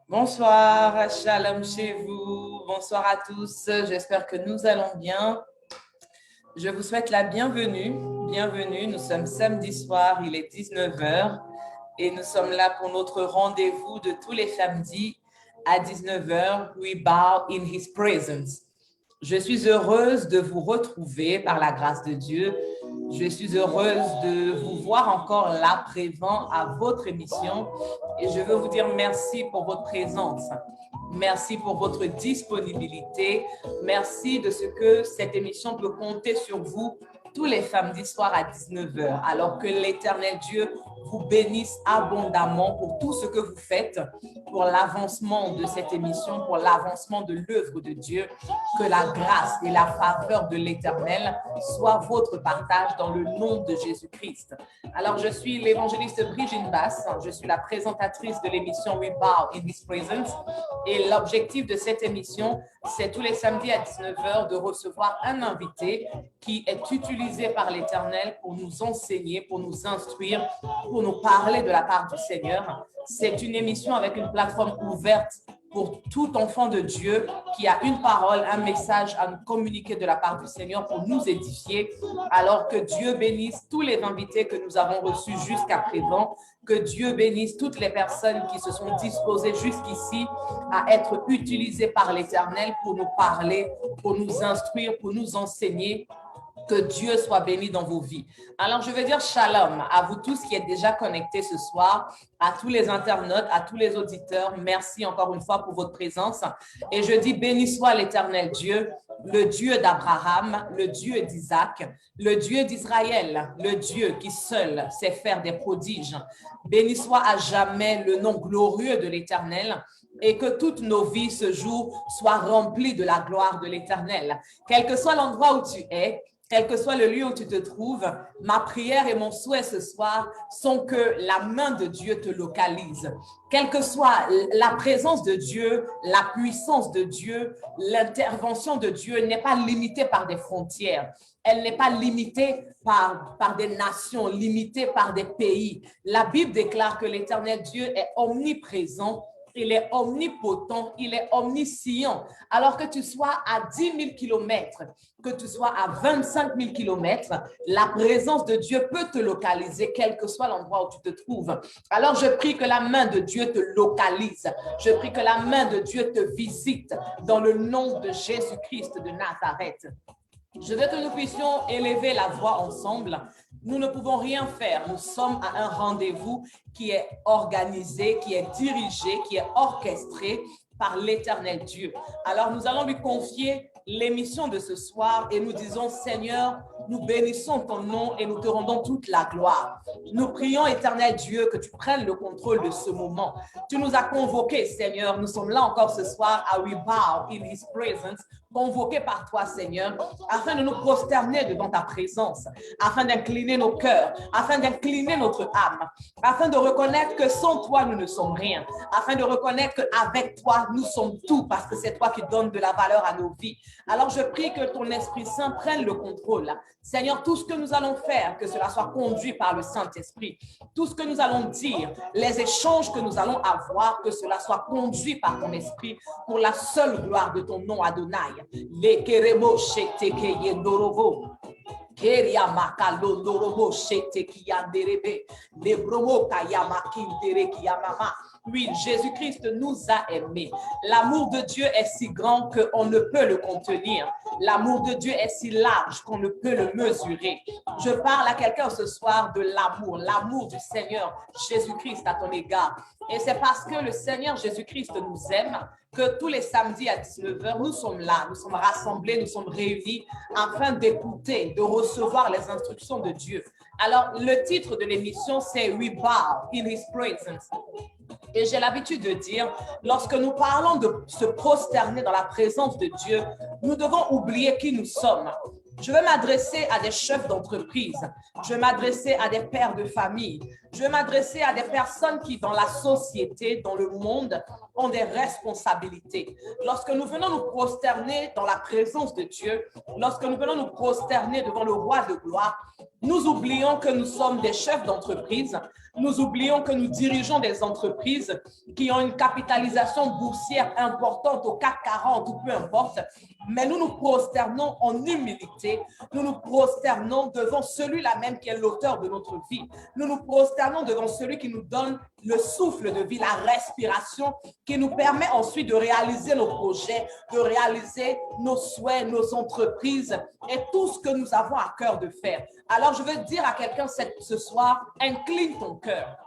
Bonsoir, shalom chez vous, bonsoir à tous, j'espère que nous allons bien. Je vous souhaite la bienvenue, nous sommes samedi soir, il est 19 heures et nous sommes là pour notre rendez-vous de tous les samedis à 19 heures. We bow in His presence. Je suis heureuse de vous retrouver par la grâce de Dieu. Je suis heureuse de vous voir encore là, présent à votre émission. Et je veux vous dire merci pour votre présence. Merci pour votre disponibilité. Merci de ce que cette émission peut compter sur vous tous les samedis soirs à 19 heures. Alors que l'Éternel Dieu vous bénisse abondamment pour tout ce que vous faites, pour l'avancement de cette émission, pour l'avancement de l'œuvre de Dieu. Que la grâce et la faveur de l'Éternel soient votre partage dans le nom de Jésus-Christ. Alors, je suis l'évangéliste Brigitte Basse, je suis la présentatrice de l'émission We Bow in His Presence et l'objectif de cette émission, c'est tous les samedis à 19 heures de recevoir un invité qui est utilisé par l'Éternel pour nous enseigner, pour nous instruire, pour nous parler de la part du Seigneur. C'est une émission avec une plateforme ouverte pour tout enfant de Dieu qui a une parole, un message à nous communiquer de la part du Seigneur pour nous édifier. Alors que Dieu bénisse tous les invités que nous avons reçus jusqu'à présent, que Dieu bénisse toutes les personnes qui se sont disposées jusqu'ici à être utilisées par l'Éternel pour nous parler, pour nous instruire, pour nous enseigner. Que Dieu soit béni dans vos vies. Alors, je veux dire shalom à vous tous qui êtes déjà connectés ce soir, à tous les internautes, à tous les auditeurs. Merci encore une fois pour votre présence. Et je dis béni soit l'Éternel Dieu, le Dieu d'Abraham, le Dieu d'Isaac, le Dieu d'Israël, le Dieu qui seul sait faire des prodiges. Béni soit à jamais le nom glorieux de l'Éternel. Et que toutes nos vies ce jour soient remplies de la gloire de l'Éternel. Quel que soit l'endroit où tu es, quel que soit le lieu où tu te trouves, ma prière et mon souhait ce soir sont que la main de Dieu te localise. Quelle que soit la présence de Dieu, la puissance de Dieu, l'intervention de Dieu n'est pas limitée par des frontières. Elle n'est pas limitée par des nations, limitée par des pays. La Bible déclare que l'Éternel Dieu est omniprésent. Il est omnipotent, il est omniscient. Alors que tu sois à 10 000 kilomètres, que tu sois à 25 000 kilomètres, la présence de Dieu peut te localiser, quel que soit l'endroit où tu te trouves. Alors, je prie que la main de Dieu te localise. Je prie que la main de Dieu te visite dans le nom de Jésus-Christ de Nazareth. Je veux que nous puissions élever la voix ensemble. Nous ne pouvons rien faire. Nous sommes à un rendez-vous qui est organisé, qui est dirigé, qui est orchestré par l'Éternel Dieu. Alors, nous allons lui confier l'émission de ce soir et nous disons, Seigneur, nous bénissons ton nom et nous te rendons toute la gloire. Nous prions, Éternel Dieu, que tu prennes le contrôle de ce moment. Tu nous as convoqués, Seigneur. Nous sommes là encore ce soir à We Bow in His Presence, convoqués par toi, Seigneur, afin de nous prosterner devant ta présence, afin d'incliner nos cœurs, afin d'incliner notre âme, afin de reconnaître que sans toi, nous ne sommes rien, afin de reconnaître qu'avec toi, nous sommes tout, parce que c'est toi qui donnes de la valeur à nos vies. Alors, je prie que ton Esprit Saint prenne le contrôle. Seigneur, tout ce que nous allons faire, que cela soit conduit par le Saint-Esprit. Tout ce que nous allons dire, les échanges que nous allons avoir, que cela soit conduit par ton Esprit pour la seule gloire de ton nom, Adonai. Les keremo shete keye ndorovo. Keria makalo ndorovo shete kiyanderebe. Les bromo kayama kindere kiyamama. Oui, Jésus-Christ nous a aimés. L'amour de Dieu est si grand qu'on ne peut le contenir. L'amour de Dieu est si large qu'on ne peut le mesurer. Je parle à quelqu'un ce soir de l'amour du Seigneur Jésus-Christ à ton égard. Et c'est parce que le Seigneur Jésus-Christ nous aime que tous les samedis à 19 heures, nous sommes là, nous sommes rassemblés, nous sommes réunis afin d'écouter, de recevoir les instructions de Dieu. Alors, le titre de l'émission, c'est We Bow in His Presence. Et j'ai l'habitude de dire, lorsque nous parlons de se prosterner dans la présence de Dieu, nous devons oublier qui nous sommes. Je vais m'adresser à des chefs d'entreprise, je vais m'adresser à des pères de famille, je vais m'adresser à des personnes qui, dans la société, dans le monde, ont des responsabilités. Lorsque nous venons nous prosterner dans la présence de Dieu, lorsque nous venons nous prosterner devant le roi de gloire, nous oublions que nous sommes des chefs d'entreprise, Nous oublions que nous dirigeons des entreprises qui ont une capitalisation boursière importante au CAC 40 ou peu importe, mais nous nous prosternons en humilité, nous nous prosternons devant celui-là même qui est l'auteur de notre vie. Nous nous prosternons devant celui qui nous donne le souffle de vie, la respiration, qui nous permet ensuite de réaliser nos projets, de réaliser nos souhaits, nos entreprises et tout ce que nous avons à cœur de faire. Alors, je veux dire à quelqu'un ce soir, incline ton cœur.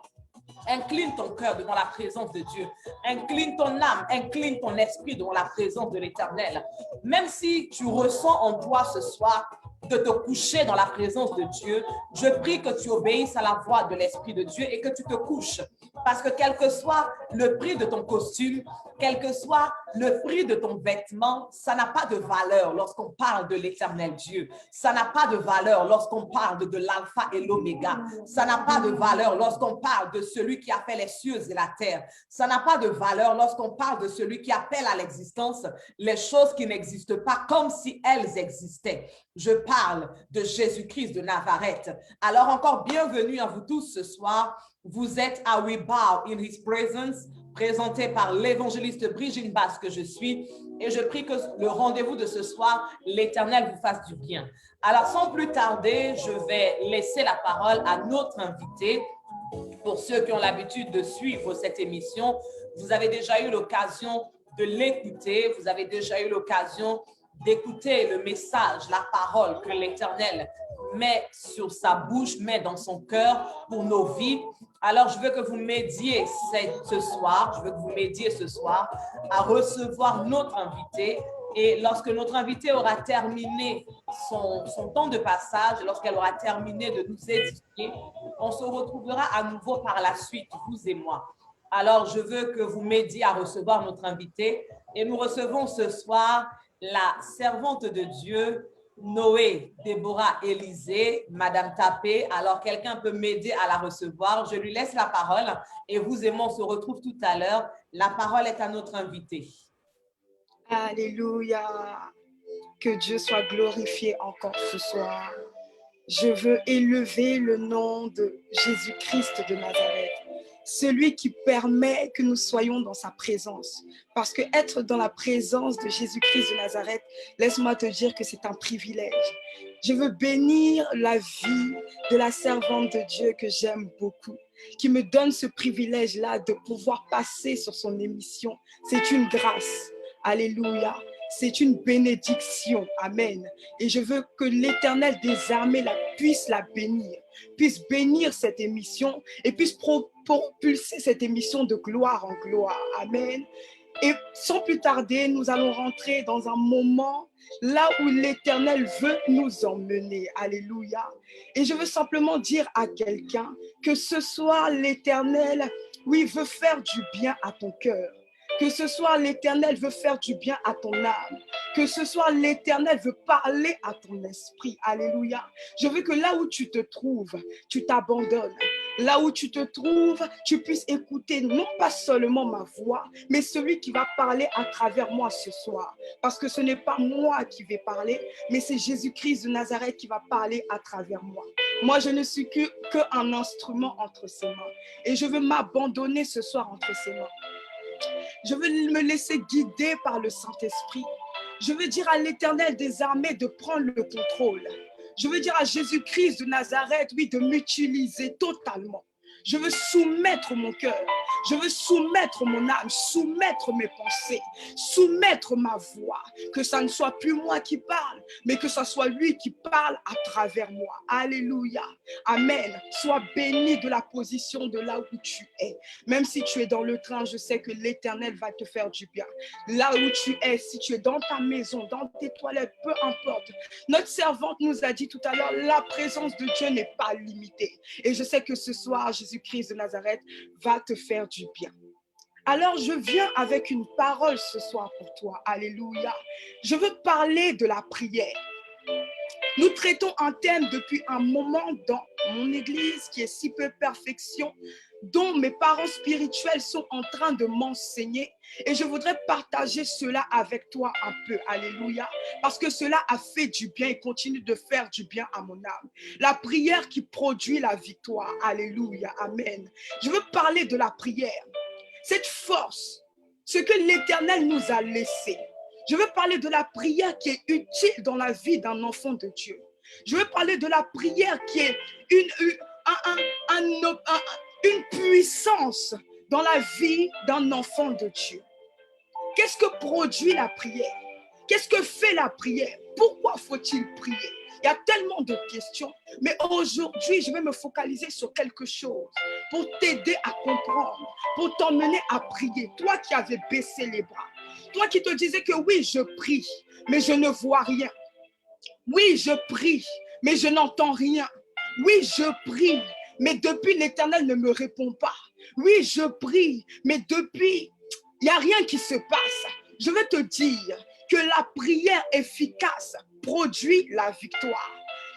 Incline ton cœur devant la présence de Dieu. Incline ton âme, incline ton esprit devant la présence de l'Éternel. Même si tu ressens en toi ce soir de te coucher dans la présence de Dieu, je prie que tu obéisses à la voix de l'Esprit de Dieu et que tu te couches. Parce que quel que soit le prix de ton costume, quel que soit le prix de ton vêtement, ça n'a pas de valeur lorsqu'on parle de l'Éternel Dieu. Ça n'a pas de valeur lorsqu'on parle de l'alpha et l'oméga. Ça n'a pas de valeur lorsqu'on parle de celui qui a fait les cieux et la terre. Ça n'a pas de valeur lorsqu'on parle de celui qui appelle à l'existence les choses qui n'existent pas comme si elles existaient. Je parle de Jésus-Christ de Nazareth. Alors encore bienvenue à vous tous ce soir. Vous êtes à We Bow in His Presence, présenté par l'évangéliste Brigitte Basse que je suis. Et je prie que le rendez-vous de ce soir, l'Éternel vous fasse du bien. Alors sans plus tarder, je vais laisser la parole à notre invité. Pour ceux qui ont l'habitude de suivre cette émission, vous avez déjà eu l'occasion de l'écouter, vous avez déjà eu l'occasion d'écouter le message, la parole que l'Éternel met sur sa bouche, met dans son cœur pour nos vies. Alors, je veux que vous m'aidiez ce soir, à recevoir notre invité. Et lorsque notre invité aura terminé son temps de passage, lorsqu'elle aura terminé de nous édifier, on se retrouvera à nouveau par la suite, vous et moi. Alors, je veux que vous m'aidiez à recevoir notre invité. Et nous recevons ce soir la servante de Dieu, Noé, Déborah, Élisée, Madame Tapé. Alors, quelqu'un peut m'aider à la recevoir. Je lui laisse la parole et vous et moi, on se retrouve tout à l'heure. La parole est à notre invité. Alléluia. Que Dieu soit glorifié encore ce soir. Je veux élever le nom de Jésus-Christ de Nazareth, celui qui permet que nous soyons dans sa présence. Parce que être dans la présence de Jésus-Christ de Nazareth, laisse-moi te dire que c'est un privilège. Je veux bénir la vie de la servante de Dieu que j'aime beaucoup, qui me donne ce privilège-là de pouvoir passer sur son émission. C'est une grâce. Alléluia. C'est une bénédiction. Amen. Et je veux que l'Éternel des armées puisse la bénir, puisse bénir cette émission et puisse propulser cette émission de gloire en gloire. Amen. Et sans plus tarder, nous allons rentrer dans un moment là où l'Éternel veut nous emmener. Alléluia. Et je veux simplement dire à quelqu'un que ce soir, l'Éternel, oui, veut faire du bien à ton cœur. Que ce soir, l'Éternel veut faire du bien à ton âme. Que ce soir, l'Éternel veut parler à ton esprit. Alléluia. Je veux que là où tu te trouves, tu t'abandonnes. Là où tu te trouves, tu puisses écouter non pas seulement ma voix, mais celui qui va parler à travers moi ce soir. Parce que ce n'est pas moi qui vais parler, mais c'est Jésus-Christ de Nazareth qui va parler à travers moi. Moi, je ne suis qu'un instrument entre ses mains. Et je veux m'abandonner ce soir entre ses mains. Je veux me laisser guider par le Saint-Esprit. Je veux dire à l'Éternel des armées de prendre le contrôle. Je veux dire à Jésus-Christ de Nazareth, oui, de m'utiliser totalement. Je veux soumettre mon cœur, je veux soumettre mon âme, soumettre mes pensées, soumettre ma voix. Que ça ne soit plus moi qui parle, mais que ça soit lui qui parle à travers moi. Alléluia. Amen. Sois béni de la position de là où tu es. Même si tu es dans le train, je sais que l'Éternel va te faire du bien. Là où tu es, si tu es dans ta maison, dans tes toilettes, peu importe. Notre servante nous a dit tout à l'heure, la présence de Dieu n'est pas limitée. Et je sais que ce soir, Jésus-Christ de Nazareth va te faire du bien. Alors, je viens avec une parole ce soir pour toi. Alléluia. Je veux parler de la prière. Nous traitons un thème depuis un moment dans mon église qui est si peu perfection, dont mes parents spirituels sont en train de m'enseigner. Et je voudrais partager cela avec toi un peu. Alléluia. Parce que cela a fait du bien et continue de faire du bien à mon âme. La prière qui produit la victoire. Alléluia. Amen. Je veux parler de la prière. Cette force, ce que l'Éternel nous a laissé. Je veux parler de la prière qui est utile dans la vie d'un enfant de Dieu. Je veux parler de la prière qui est une puissance dans la vie d'un enfant de Dieu. Qu'est-ce que produit la prière? Qu'est-ce que fait la prière? Pourquoi faut-il prier? Il y a tellement de questions, mais aujourd'hui, je vais me focaliser sur quelque chose pour t'aider à comprendre, pour t'emmener à prier. Toi qui avais baissé les bras, toi qui te disais que oui, je prie, mais je ne vois rien. Oui, je prie, mais je n'entends rien. Oui, je prie, mais depuis l'Éternel ne me répond pas. Oui, je prie, mais depuis, il n'y a rien qui se passe. Je vais te dire que la prière efficace produit la victoire.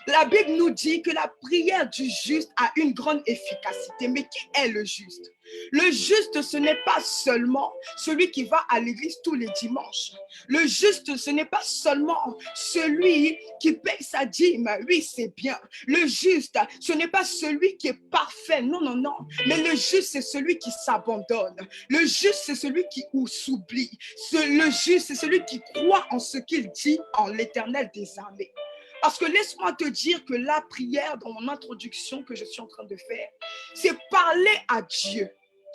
La Bible nous dit que la prière du juste a une grande efficacité. Mais qui est le juste? Le juste, ce n'est pas seulement celui qui va à l'église tous les dimanches. Le juste, ce n'est pas seulement celui qui paye sa dîme. Oui, c'est bien. Le juste, ce n'est pas celui qui est parfait. Non, non, non. Mais le juste, c'est celui qui s'abandonne. Le juste, c'est celui qui s'oublie. Le juste, c'est celui qui croit en ce qu'il dit en l'Éternel des armées. Parce que laisse-moi te dire que la prière, dans mon introduction que je suis en train de faire, c'est parler à Dieu,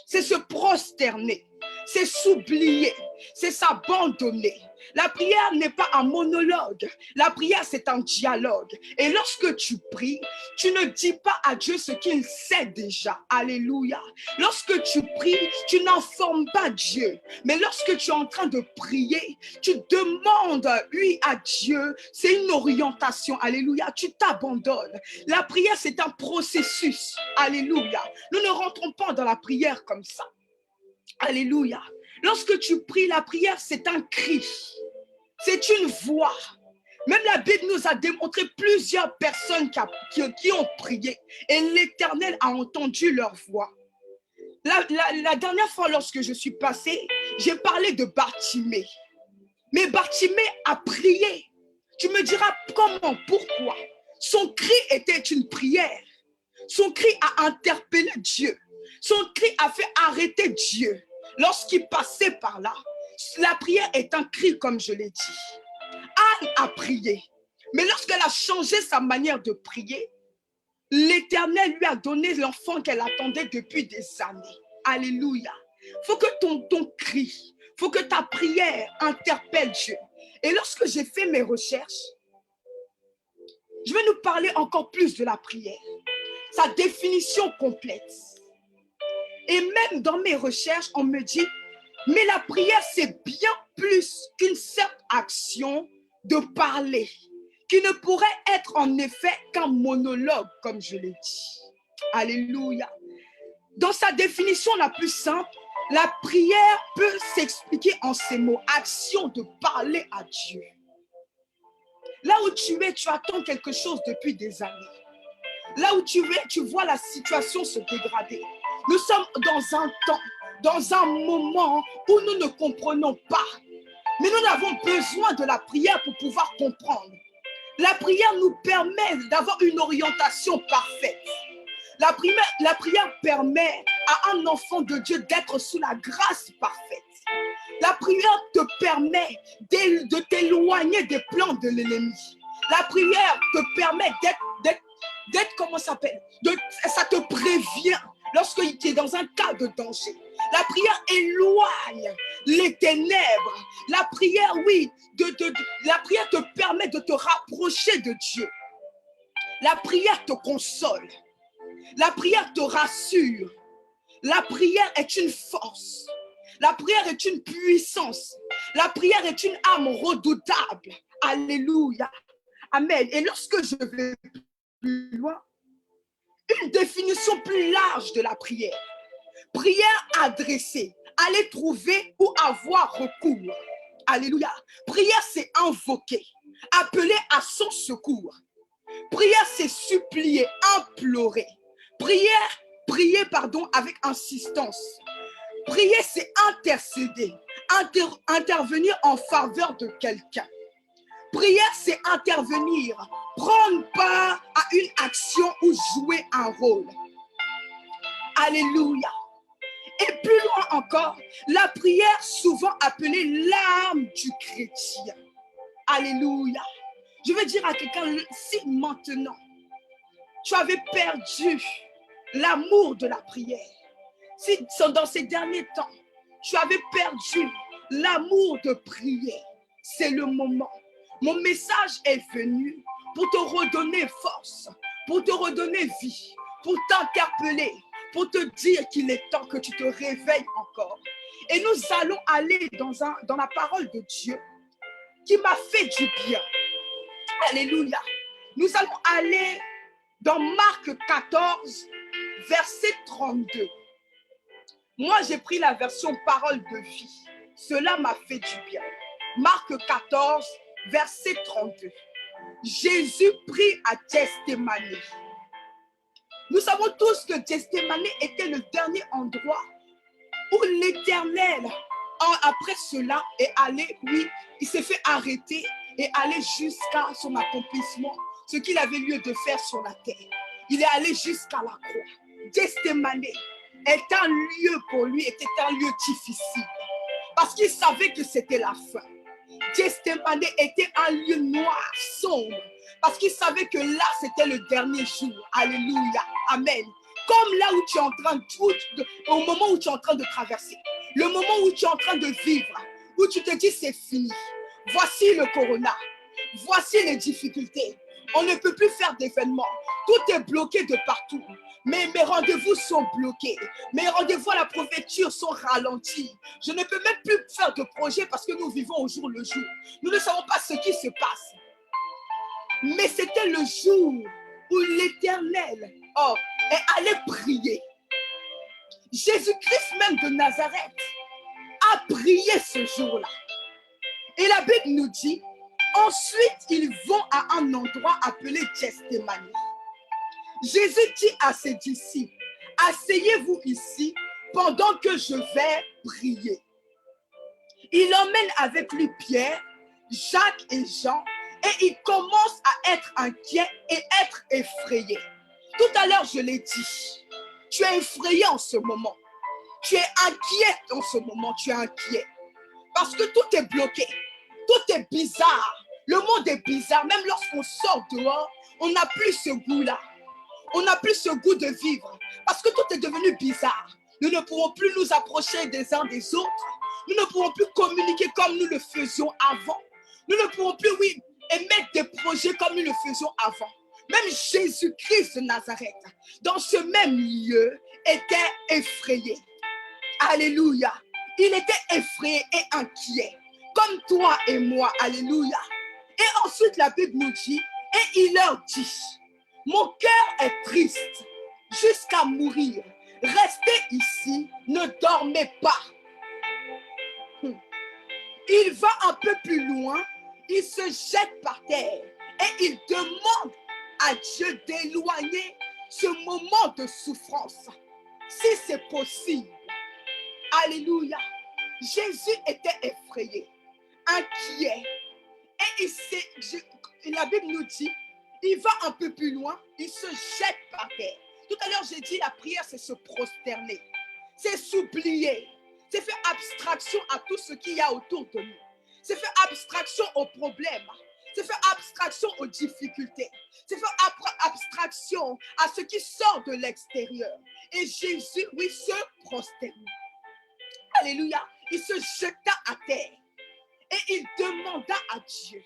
c'est se prosterner, c'est s'oublier, c'est s'abandonner. La prière n'est pas un monologue, la prière c'est un dialogue. Et lorsque tu pries, tu ne dis pas à Dieu ce qu'il sait déjà. Alléluia. Lorsque tu pries, tu n'informes pas Dieu. Mais lorsque tu es en train de prier, tu demandes, oui, à Dieu, c'est une orientation. Alléluia. Tu t'abandonnes. La prière c'est un processus. Alléluia. Nous ne rentrons pas dans la prière comme ça. Alléluia. Lorsque tu pries, la prière, c'est un cri. C'est une voix. Même la Bible nous a démontré plusieurs personnes qui ont prié. Et l'Éternel a entendu leur voix. La dernière fois, lorsque je suis passée, j'ai parlé de Bartimée. Mais Bartimée a prié. Tu me diras comment, pourquoi? Son cri était une prière. Son cri a interpellé Dieu. Son cri a fait arrêter Dieu. Lorsqu'il passait par là, la prière est un cri, comme je l'ai dit. Anne a prié. Mais lorsqu'elle a changé sa manière de prier, l'Éternel lui a donné l'enfant qu'elle attendait depuis des années. Alléluia. Il faut que ton cri, il faut que ta prière interpelle Dieu. Et lorsque j'ai fait mes recherches, je vais nous parler encore plus de la prière. Sa définition complète. Et même dans mes recherches, on me dit, mais la prière, c'est bien plus qu'une simple action de parler, qui ne pourrait être en effet qu'un monologue, comme je l'ai dit. Alléluia. Dans sa définition la plus simple, la prière peut s'expliquer en ces mots, action de parler à Dieu. Là où tu es, tu attends quelque chose depuis des années. Là où tu es, tu vois la situation se dégrader. Nous sommes dans un temps, dans un moment où nous ne comprenons pas. Mais nous avons besoin de la prière pour pouvoir comprendre. La prière nous permet d'avoir une orientation parfaite. La prière permet à un enfant de Dieu d'être sous la grâce parfaite. La prière te permet de t'éloigner des plans de l'ennemi. La prière te permet d'être comment ça s'appelle? Ça te prévient lorsque tu es dans un cas de danger. La prière éloigne les ténèbres. La prière, oui, la prière te permet de te rapprocher de Dieu. La prière te console. La prière te rassure. La prière est une force. La prière est une puissance. La prière est une arme redoutable. Alléluia. Amen. Et lorsque je vais plus loin, une définition plus large de la prière. Prière adressée, aller trouver ou avoir recours. Alléluia. Prière, c'est invoquer. appeler à son secours. Prière, c'est supplier, implorer. Prier, avec insistance. Prier, c'est intercéder, intervenir en faveur de quelqu'un. Prière, c'est intervenir, prendre part à une action ou jouer un rôle. Alléluia. Et plus loin encore, la prière, souvent appelée l'âme du chrétien. Alléluia. Je veux dire à quelqu'un, si maintenant, tu avais perdu l'amour de la prière, si dans ces derniers temps, tu avais perdu l'amour de prier, c'est le moment. Mon message est venu pour te redonner force, pour te redonner vie, pour t'interpeller, pour te dire qu'il est temps que tu te réveilles encore. Et nous allons aller dans la parole de Dieu qui m'a fait du bien. Alléluia. Nous allons aller dans Marc 14, verset 32. Moi, j'ai pris la version parole de vie. Cela m'a fait du bien. Marc 14, verset 32. Jésus prie à Gethsémani. Nous savons tous que Gethsémani était le dernier endroit où l'Éternel, après cela, est allé, il s'est fait arrêter et aller jusqu'à son accomplissement, ce qu'il avait lieu de faire sur la terre. Il est allé jusqu'à la croix. Gethsémani est un lieu pour lui, était un lieu difficile, parce qu'il savait que c'était la fin. Gethsémani était un lieu noir, sombre, parce qu'il savait que là, c'était le dernier jour. Alléluia. Amen. Comme là où tu es en train au moment où tu es en train de traverser, le moment où tu es en train de vivre, où tu te dis c'est fini. Voici le corona. Voici les difficultés. On ne peut plus faire d'événements. Tout est bloqué de partout. Mes rendez-vous sont bloqués. Mes rendez-vous à la préfecture sont ralentis. Je ne peux même plus faire de projet parce que nous vivons au jour le jour. Nous ne savons pas ce qui se passe. Mais c'était le jour où l'Éternel est allé prier. Jésus-Christ même de Nazareth a prié ce jour-là. Et la Bible nous dit, ensuite ils vont à un endroit appelé Gethsémani. Jésus dit à ses disciples, asseyez-vous ici pendant que je vais prier. Il emmène avec lui Pierre, Jacques et Jean et il commence à être inquiet et être effrayé. Tout à l'heure, je l'ai dit, tu es effrayé en ce moment. Tu es inquiet en ce moment, tu es inquiet. Parce que tout est bloqué, tout est bizarre. Le monde est bizarre, même lorsqu'on sort dehors, on n'a plus ce goût-là. On n'a plus ce goût de vivre parce que tout est devenu bizarre. Nous ne pourrons plus nous approcher des uns des autres. Nous ne pourrons plus communiquer comme nous le faisions avant. Nous ne pourrons plus, émettre des projets comme nous le faisions avant. Même Jésus-Christ de Nazareth, dans ce même lieu, était effrayé. Alléluia. Il était effrayé et inquiet, comme toi et moi. Alléluia. Et ensuite, la Bible nous dit, et il leur dit, mon cœur est triste jusqu'à mourir. Restez ici, ne dormez pas. Il va un peu plus loin, il se jette par terre et il demande à Dieu d'éloigner ce moment de souffrance, si c'est possible. Alléluia. Jésus était effrayé, inquiet. Et la Bible nous dit, il va un peu plus loin, il se jette par terre. Tout à l'heure, j'ai dit, la prière, c'est se prosterner. C'est supplier. C'est faire abstraction à tout ce qu'il y a autour de nous. C'est faire abstraction aux problèmes. C'est faire abstraction aux difficultés. C'est faire abstraction à ce qui sort de l'extérieur. Et Jésus, se prosterne. Alléluia. Il se jeta à terre. Et il demanda à Dieu.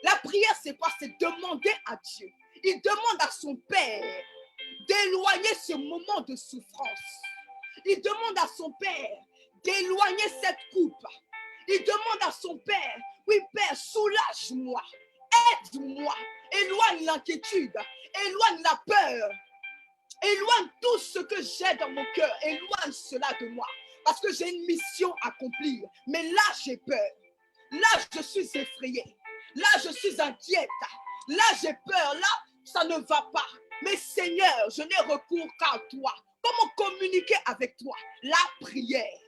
La prière, c'est quoi? C'est demander à Dieu. Il demande à son Père d'éloigner ce moment de souffrance. Il demande à son Père d'éloigner cette coupe. Il demande à son Père, Père, soulage-moi, aide-moi, éloigne l'inquiétude, éloigne la peur, éloigne tout ce que j'ai dans mon cœur, éloigne cela de moi, parce que j'ai une mission à accomplir. Mais là, j'ai peur. Là, je suis effrayé. Là, je suis inquiète. Là, j'ai peur. Là, ça ne va pas. Mais Seigneur, je n'ai recours qu'à toi. Comment communiquer avec toi? La prière.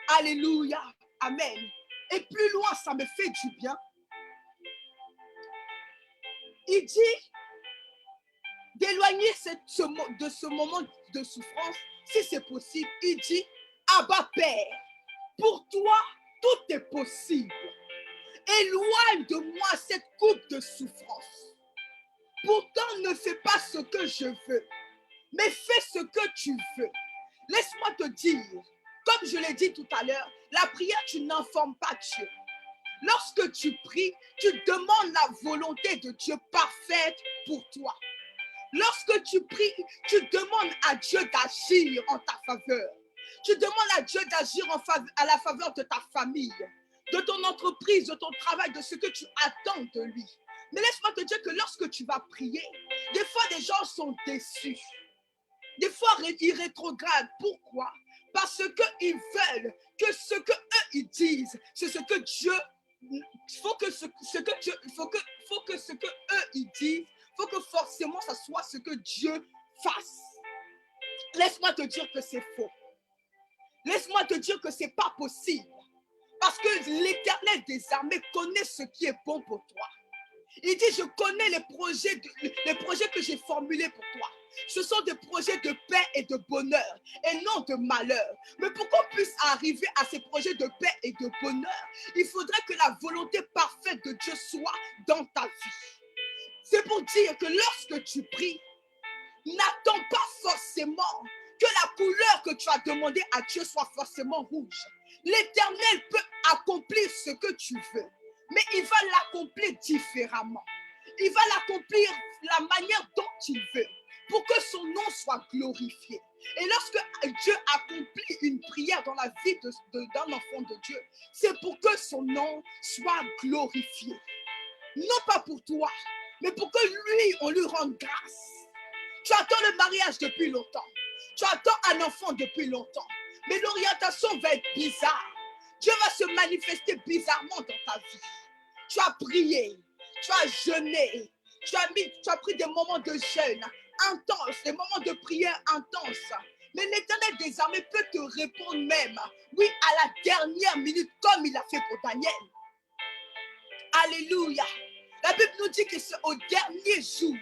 Alléluia. Amen. Et plus loin, ça me fait du bien. Il dit d'éloigner de ce moment de souffrance, si c'est possible. Il dit, Abba Père, pour toi, tout est possible. Éloigne de moi cette coupe de souffrance. Pourtant, ne fais pas ce que je veux, mais fais ce que tu veux. Laisse-moi te dire, comme je l'ai dit tout à l'heure, la prière, tu n'informes pas Dieu. Lorsque tu pries, tu demandes la volonté de Dieu parfaite pour toi. Lorsque tu pries, tu demandes à Dieu d'agir en ta faveur. Tu demandes à Dieu d'agir à la faveur de ta famille, de ton entreprise, de ton travail, de ce que tu attends de lui. Mais laisse-moi te dire que lorsque tu vas prier, des fois des gens sont déçus. Des fois ils rétrogradent. Pourquoi? Parce qu'ils veulent que ce que eux ils disent, c'est ce que Dieu, faut que ce que eux ils disent, faut que forcément ça soit ce que Dieu fasse. Laisse-moi te dire que c'est faux. Laisse-moi te dire que c'est pas possible. Parce que l'Éternel des armées connaît ce qui est bon pour toi. Il dit, je connais les projets que j'ai formulés pour toi. Ce sont des projets de paix et de bonheur et non de malheur. Mais pour qu'on puisse arriver à ces projets de paix et de bonheur, il faudrait que la volonté parfaite de Dieu soit dans ta vie. C'est pour dire que lorsque tu pries, n'attends pas forcément que la couleur que tu as demandé à Dieu soit forcément rouge. L'Éternel peut accomplir ce que tu veux, mais il va l'accomplir différemment. Il va l'accomplir la manière dont il veut, pour que son nom soit glorifié. Et lorsque Dieu accomplit une prière dans la vie d'un enfant de Dieu, c'est pour que son nom soit glorifié. Non pas pour toi, mais pour que lui, on lui rende grâce. Tu attends le mariage depuis longtemps. Tu attends un enfant depuis longtemps. Mais l'orientation va être bizarre. Dieu va se manifester bizarrement dans ta vie. Tu as prié, tu as jeûné, tu as pris des moments de jeûne intenses, des moments de prière intenses. Mais l'Éternel des armées peut te répondre même, oui, à la dernière minute, comme il a fait pour Daniel. Alléluia. La Bible nous dit que c'est au dernier jour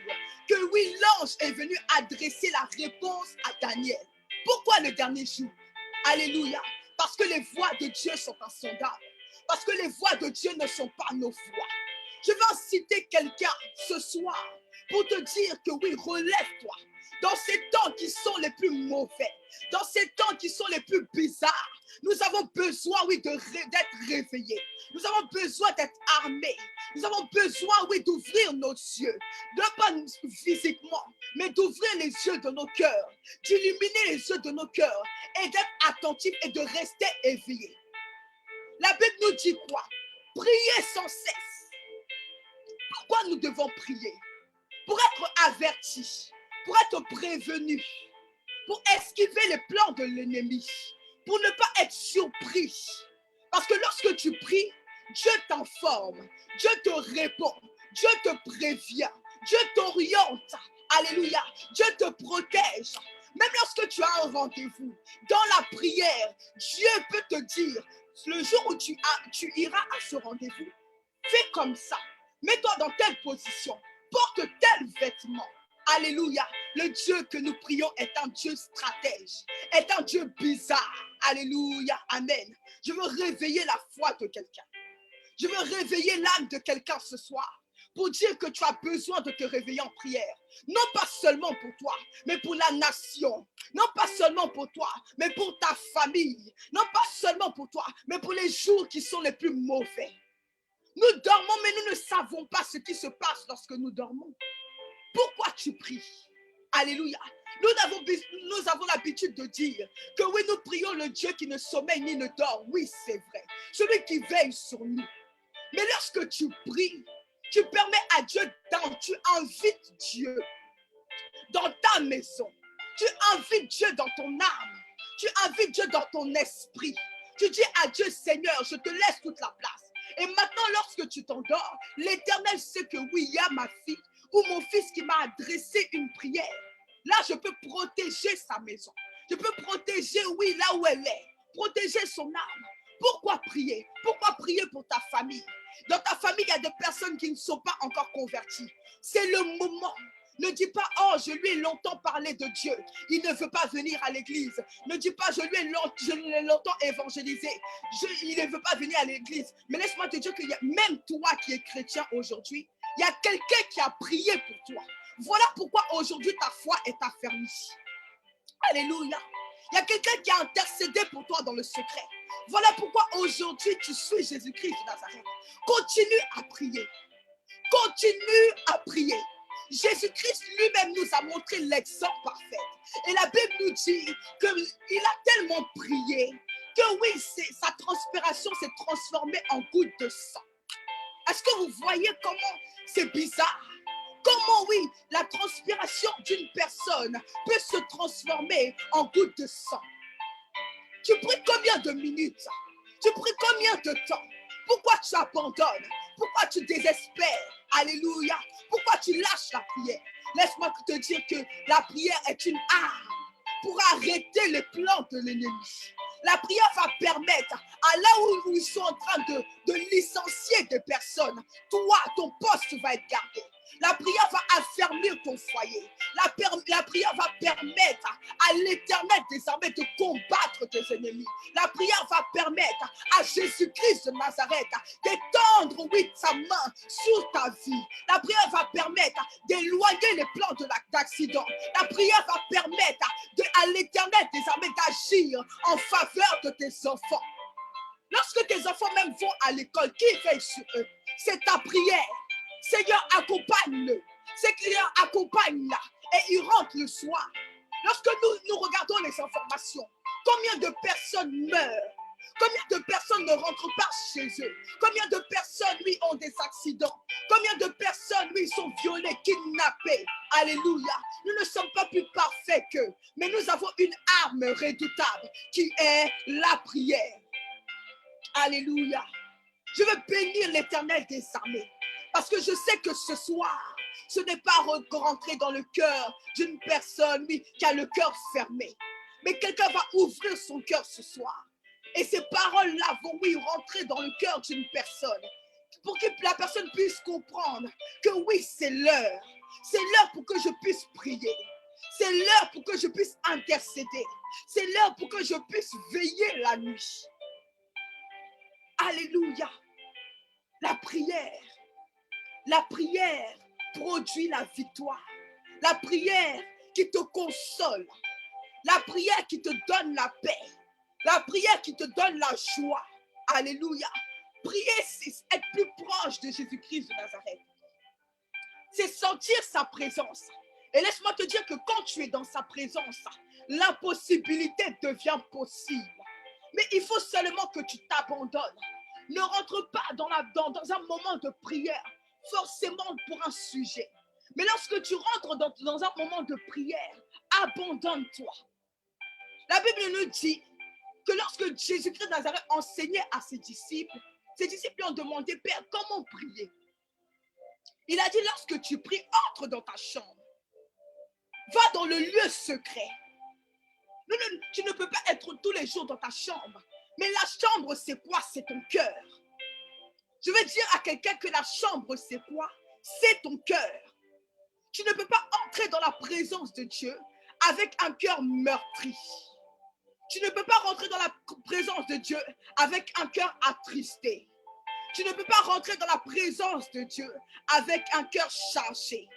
que oui, l'ange est venu adresser la réponse à Daniel. Pourquoi le dernier jour? Alléluia. Parce que les voies de Dieu sont insondables. Parce que les voies de Dieu ne sont pas nos voies. Je vais citer quelqu'un ce soir pour te dire que oui, relève-toi. Dans ces temps qui sont les plus mauvais, dans ces temps qui sont les plus bizarres, nous avons besoin, oui, d'être réveillés. Nous avons besoin d'être armés. Nous avons besoin, oui, d'ouvrir nos yeux. Non pas physiquement, mais d'ouvrir les yeux de nos cœurs, d'illuminer les yeux de nos cœurs et d'être attentifs et de rester éveillés. La Bible nous dit quoi? Priez sans cesse. Pourquoi nous devons prier? Pour être avertis, pour être prévenus, pour esquiver les plans de l'ennemi, pour ne pas être surpris. Parce que lorsque tu pries, Dieu t'informe, Dieu te répond, Dieu te prévient, Dieu t'oriente. Alléluia. Dieu te protège. Même lorsque tu as un rendez-vous, dans la prière, Dieu peut te dire, le jour où tu iras à ce rendez-vous, fais comme ça. Mets-toi dans telle position. Porte tel vêtement. Alléluia. Le Dieu que nous prions est un Dieu stratège, est un Dieu bizarre. Alléluia. Amen. Je veux réveiller la foi de quelqu'un. Je veux réveiller l'âme de quelqu'un ce soir pour dire que tu as besoin de te réveiller en prière. Non pas seulement pour toi, mais pour la nation. Non pas seulement pour toi, mais pour ta famille. Non pas seulement pour toi, mais pour les jours qui sont les plus mauvais. Nous dormons, mais nous ne savons pas ce qui se passe lorsque nous dormons. Pourquoi tu pries? Alléluia. Nous avons l'habitude de dire que oui, nous prions le Dieu qui ne sommeille ni ne dort. Oui, c'est vrai. Celui qui veille sur nous. Mais lorsque tu pries, tu permets à Dieu, tu invites Dieu dans ta maison. Tu invites Dieu dans ton âme. Tu invites Dieu dans ton esprit. Tu dis à Dieu, Seigneur, je te laisse toute la place. Et maintenant, lorsque tu t'endors, l'Éternel sait que oui, il y a ma fille ou mon fils qui m'a adressé une prière. Là, je peux protéger sa maison. Je peux protéger, oui, là où elle est. Protéger son âme. Pourquoi prier? Pourquoi prier pour ta famille? Dans ta famille, il y a des personnes qui ne sont pas encore converties. C'est le moment. Ne dis pas, oh, je lui ai longtemps parlé de Dieu. Il ne veut pas venir à l'église. Ne dis pas, je l'ai longtemps évangélisé. Il ne veut pas venir à l'église. Mais laisse-moi te dire qu'il y a même toi qui es chrétien aujourd'hui, il y a quelqu'un qui a prié pour toi. Voilà pourquoi aujourd'hui ta foi est affermie. Alléluia. Il y a quelqu'un qui a intercédé pour toi dans le secret. Voilà pourquoi aujourd'hui tu suis Jésus-Christ de Nazareth. Continue à prier. Continue à prier. Jésus-Christ lui-même nous a montré l'exemple parfait. Et la Bible nous dit qu'il a tellement prié que oui, sa transpiration s'est transformée en gouttes de sang. Est-ce que vous voyez comment c'est bizarre? Comment, oui, la transpiration d'une personne peut se transformer en gouttes de sang? Tu pries combien de minutes? Tu pries combien de temps? Pourquoi tu abandonnes? Pourquoi tu désespères? Alléluia. Pourquoi tu lâches la prière? Laisse-moi te dire que la prière est une arme pour arrêter les plans de l'ennemi. La prière va permettre à là où ils sont en train de licencier des personnes, toi, ton poste va être gardé. La prière va affermir ton foyer. La prière va permettre à l'Éternel des armées de combattre tes ennemis. La prière va permettre à Jésus-Christ de Nazareth d'étendre, oui, sa main sur ta vie. La prière va permettre d'éloigner les plans d'accident. La prière va permettre à l'Éternel des armées d'agir en faveur de tes enfants. Lorsque tes enfants même vont à l'école, qui veille sur eux? C'est ta prière. Seigneur, accompagne-le. Seigneur, accompagne-la. Et il rentre le soir. Lorsque nous regardons les informations, combien de personnes meurent? Combien de personnes ne rentrent pas chez eux? Combien de personnes, lui, ont des accidents? Combien de personnes, lui, sont violées, kidnappées? Alléluia. Nous ne sommes pas plus parfaits qu'eux, mais nous avons une arme redoutable qui est la prière. Alléluia. Je veux bénir l'Éternel des armées. Parce que je sais que ce soir, ce n'est pas rentrer dans le cœur d'une personne, oui, qui a le cœur fermé. Mais quelqu'un va ouvrir son cœur ce soir. Et ces paroles-là vont, oui, rentrer dans le cœur d'une personne. Pour que la personne puisse comprendre que oui, c'est l'heure. C'est l'heure pour que je puisse prier. C'est l'heure pour que je puisse intercéder. C'est l'heure pour que je puisse veiller la nuit. Alléluia. La prière produit la victoire. La prière qui te console. La prière qui te donne la paix. La prière qui te donne la joie. Alléluia. Prier, c'est être plus proche de Jésus-Christ de Nazareth. C'est sentir sa présence. Et laisse-moi te dire que quand tu es dans sa présence, l'impossibilité devient possible. Mais il faut seulement que tu t'abandonnes. Ne rentre pas dans un moment de prière, forcément pour un sujet. Mais lorsque tu rentres dans un moment de prière, abandonne-toi. La Bible nous dit que lorsque Jésus-Christ de Nazareth enseignait à ses disciples lui ont demandé, Père, comment prier? Il a dit, lorsque tu pries, entre dans ta chambre. Va dans le lieu secret. Tu ne peux pas être tous les jours dans ta chambre. Mais la chambre, c'est quoi? C'est ton cœur. Je veux dire à quelqu'un que la chambre, c'est quoi? C'est ton cœur. Tu ne peux pas entrer dans la présence de Dieu avec un cœur meurtri. Tu ne peux pas rentrer dans la présence de Dieu avec un cœur attristé. Tu ne peux pas rentrer dans la présence de Dieu avec un cœur chargé.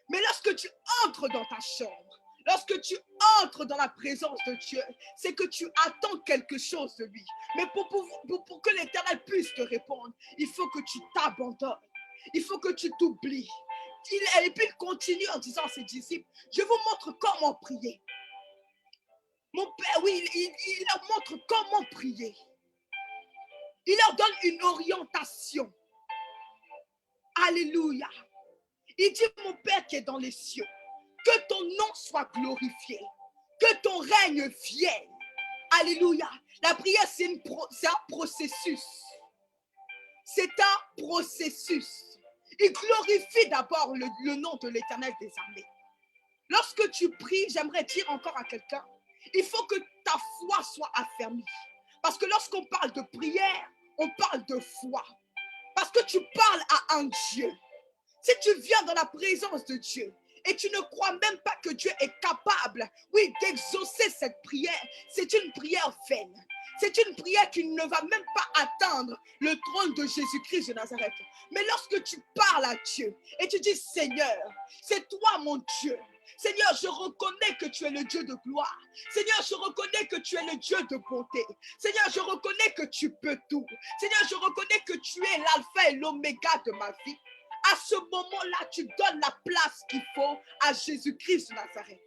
Mais lorsque tu entres dans ta chambre, lorsque tu entres dans la présence de Dieu, c'est que tu attends quelque chose de lui. Mais pour que l'Éternel puisse te répondre, il faut que tu t'abandonnes. Il faut que tu t'oublies. Et puis il continue en disant à ses disciples, je vous montre comment prier. Mon Père, oui, il leur montre comment prier. Il leur donne une orientation. Alléluia. Il dit, mon Père qui est dans les cieux, que ton nom soit glorifié, que ton règne vienne. Alléluia. La prière, c'est un processus. C'est un processus. Il glorifie d'abord le nom de l'Éternel des armées. Lorsque tu pries, j'aimerais dire encore à quelqu'un, il faut que ta foi soit affermie. Parce que lorsqu'on parle de prière, on parle de foi. Parce que tu parles à un Dieu. Si tu viens dans la présence de Dieu et tu ne crois même pas que Dieu est capable, oui, d'exaucer cette prière, c'est une prière vaine. C'est une prière qui ne va même pas atteindre le trône de Jésus-Christ de Nazareth. Mais lorsque tu parles à Dieu et tu dis, Seigneur, c'est toi mon Dieu. Seigneur, je reconnais que tu es le Dieu de gloire. Seigneur, je reconnais que tu es le Dieu de bonté. Seigneur, je reconnais que tu peux tout. Seigneur, je reconnais que tu es l'alpha et l'oméga de ma vie. À ce moment-là, tu donnes la place qu'il faut à Jésus-Christ de Nazareth.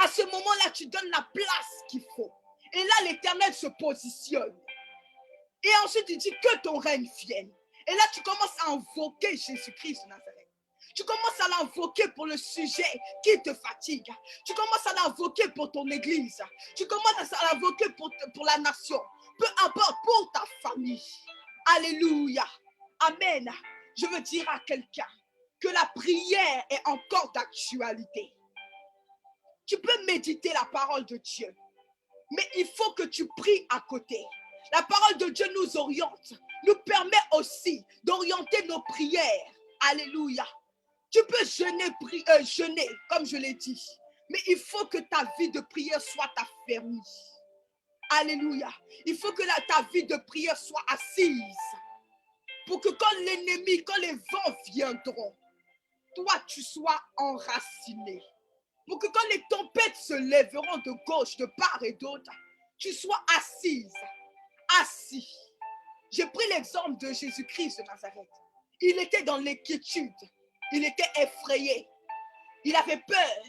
À ce moment-là, tu donnes la place qu'il faut. Et là, l'Éternel se positionne. Et ensuite, il dit que ton règne vienne. Et là, tu commences à invoquer Jésus-Christ de Nazareth. Tu commences à l'invoquer pour le sujet qui te fatigue. Tu commences à l'invoquer pour ton église. Tu commences à l'invoquer pour la nation. Peu importe, pour ta famille. Alléluia. Amen. Je veux dire à quelqu'un que la prière est encore d'actualité. Tu peux méditer la parole de Dieu, mais il faut que tu pries à côté. La parole de Dieu nous oriente, nous permet aussi d'orienter nos prières. Alléluia. Tu peux jeûner, comme je l'ai dit, mais il faut que ta vie de prière soit affermie. Alléluia. Il faut que ta vie de prière soit assise. Pour que quand l'ennemi, quand les vents viendront, toi, tu sois enraciné. Pour que quand les tempêtes se lèveront de gauche, de part et d'autre, tu sois assise, assis. J'ai pris l'exemple de Jésus-Christ de Nazareth. Il était dans l'inquiétude. Il était effrayé. Il avait peur.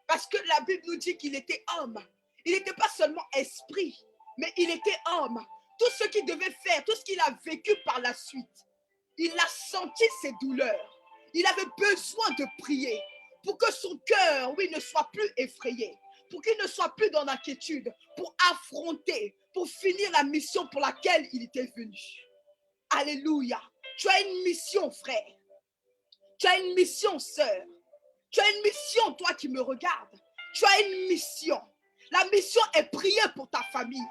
Parce que la Bible nous dit qu'il était homme. Il n'était pas seulement esprit, mais il était homme. Tout ce qu'il devait faire, tout ce qu'il a vécu par la suite, il a senti ses douleurs. Il avait besoin de prier pour que son cœur, oui, ne soit plus effrayé, pour qu'il ne soit plus dans l'inquiétude, pour affronter, pour finir la mission pour laquelle il était venu. Alléluia. Tu as une mission, frère. Tu as une mission, sœur. Tu as une mission, toi qui me regardes. Tu as une mission. La mission est prier pour ta famille.